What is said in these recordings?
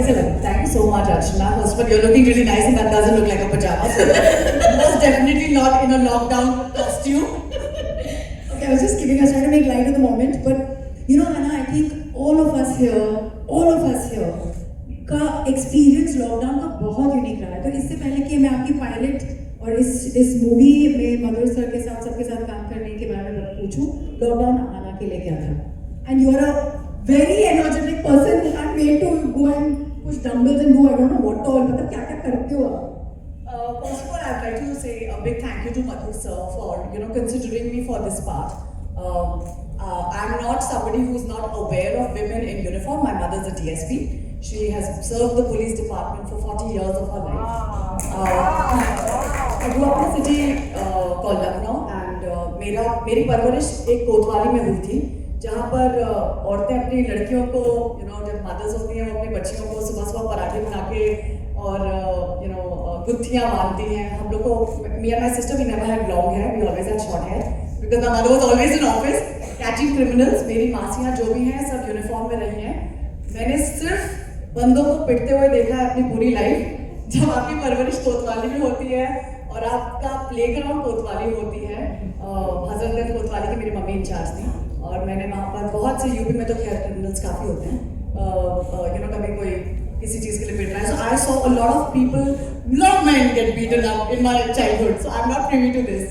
कैसे लगा? Thank you so much, Archana. First of all, you're looking really nice and that doesn't look like a pajama. So most definitely not in a lockdown costume. Okay, I was just kidding. I was trying to make light of the moment, but you know, Anna, I think all of us here का experience lockdown का बहुत unique रहा है. तो इससे पहले कि मैं आपकी pilot और इस मूवी में मधुर सर के साथ सबके साथ काम करने के बारे में पूछूं, lockdown आना के लिए क्या था? And you are a very energetic person. You can't wait to go and push dumbbells and do I don't know what all. मतलब क्या क्या करते हो आप? First of all, I'd like to say a big thank you to Madhur sir for considering me for this part. I'm not somebody who's not aware of women in uniform. My mother's a DSP. She has served the police department for 40 years of her life. I grew up in a city called Lucknow and मेरी परवरिश एक कोतवाली में हुई थी जहाँ पर औरतें अपनी लड़कियों को जब मदर्स होती हैं वो अपनी बच्चियों को सुबह सुबह पराठे बना के और गुत्थियाँ बांधती हैं. हम लोग को me and my sister we never had long hair, we always had short hair because my mother was always in office catching criminals. मेरी मासियाँ जो भी हैं सब यूनिफॉर्म में रही हैं. मैंने सिर्फ बंदों को पिटते हुए देखा है अपनी पूरी लाइफ. जब आपकी परवरिश कोतवाली में होती है और आपका प्लेग्राउंड कोतवाली होती है. हजरतगंज कोतवाली की मेरी मम्मी इंचार्ज थी और मैंने वहाँ पर बहुत से यूपी में तो खैर क्रिमिनल्स काफ़ी होते हैं. कभी कोई किसी चीज़ के लिए पिट रहा है. So I saw a lot of people, lot of men get beaten up in my childhood. So I'm not privy to this.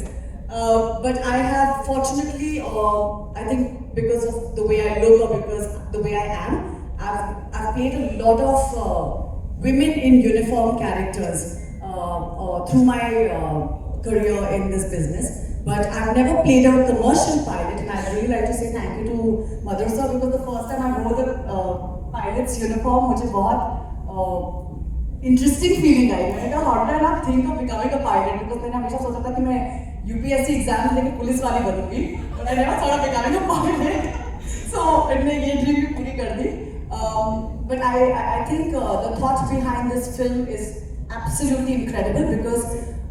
But I have fortunately, I think because of the way I look or because the way I am, I've played a lot of women in uniform characters through my career in this business. But I've never played a commercial pilot, and I'd really like to say thank you to Madhur sir because the first time I wore the pilot's uniform, मुझे बहुत interesting feeling आई. मैंने कहा how did I not think of becoming a pilot because मैंने हमेशा सोचा था कि मैं UPSC एग्जाम लेके पुलिस वाली बनूंगी. But I never thought of becoming a pilot. So मैंने ये ड्रीम भी पूरी कर दी. But I think the thought behind this film is absolutely incredible because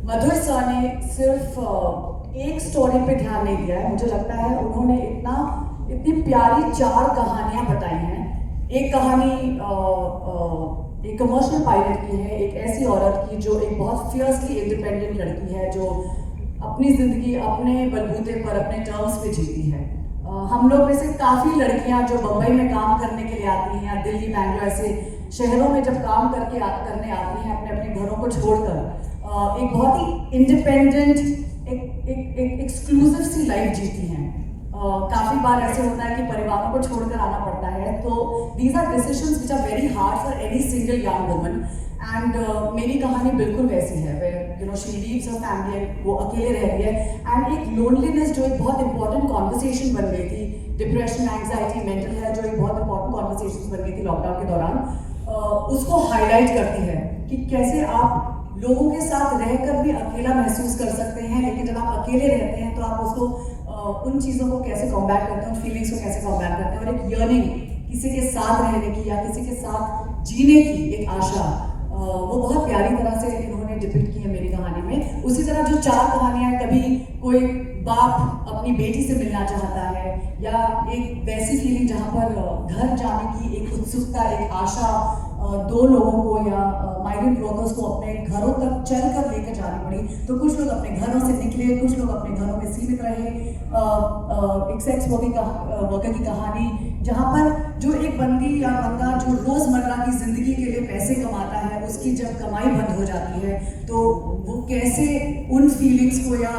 Madhur sir ने सिर्फ एक स्टोरी पे ध्यान नहीं दिया है. मुझे लगता है उन्होंने इतनी प्यारी 4 कहानियां बताई हैं. एक कहानी एक कमर्शियल पायलट की है, एक ऐसी औरत की जो एक बहुत फियर्सली इंडिपेंडेंट लड़की है जो अपनी ज़िंदगी अपने बलबूते पर अपने टर्म्स पे जीती है. हम लोग में से काफ़ी लड़कियां जो बम्बई में काम करने के लिए आती हैं या दिल्ली बैंगलोर ऐसे शहरों में जब काम करने आती हैं अपने अपने घरों को छोड़कर एक बहुत ही इंडिपेंडेंट एक एक्सक्लूसिव सी लाइफ जीती हैं. काफ़ी बार ऐसे होता है कि परिवारों को छोड़कर आना पड़ता है. तो these are decisions which are very hard for any single young woman. And मेरी कहानी बिल्कुल वैसी है where she leaves her family and वो अकेले रह रही है. एंड एक लोनलीनेस जो एक बहुत इंपॉर्टेंट कॉन्वर्सेशन बन गई थी, डिप्रेशन, एंग्जाइटी, मेंटल हेल्थ जो एक बहुत इंपॉर्टेंट कॉन्वर्सेशन बन गई थी लॉकडाउन के दौरान, उसको हाईलाइट करती है कि कैसे आप लोगों के साथ रहकर भी अकेला महसूस कर सकते हैं, लेकिन जब आप अकेले रहते हैं तो आप उसको उन चीज़ों को कैसे कॉम्बैट करते हैं, उन फीलिंग्स को कैसे कॉम्बैट करते हैं. और एक यर्निंग किसी के साथ रहने की या किसी के साथ जीने की एक आशा, वो बहुत प्यारी तरह से इन्होंने डिपिक्ट की है मेरी कहानी में. उसी तरह जो 4 कहानियाँ, कभी कोई बाप अपनी बेटी से मिलना चाहता है या एक वैसी फीलिंग जहाँ पर घर जाने की एक उत्सुकता, एक आशा, 2 लोगों को या माइग्रेंट वर्कर्स को अपने घरों तक चल कर लेकर जानी पड़ी. तो कुछ लोग अपने घरों से निकले, कुछ लोग अपने घरों में सीमित रहे. एक सेक्स वर्कर की कहानी जहाँ पर जो एक बंदी या बंदा जो रोज़मर्रा की ज़िंदगी के लिए पैसे कमाता है, उसकी जब कमाई बंद हो जाती है तो वो कैसे उन फीलिंग्स को या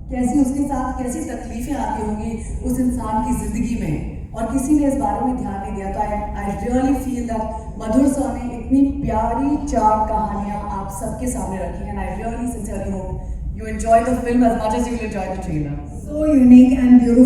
कैसी उसके साथ कैसी तकलीफ़ें आती होंगी उस इंसान की ज़िंदगी में, और किसी ने इस बारे में ध्यान नहीं दिया. तो I really feel that Madhur sir ने इतनी प्यारी 4 कहानियाँ आप सबके सामने रखी हैं. And I really sincerely hope you enjoy the film as much as you will enjoy the trailer. So unique and beautiful.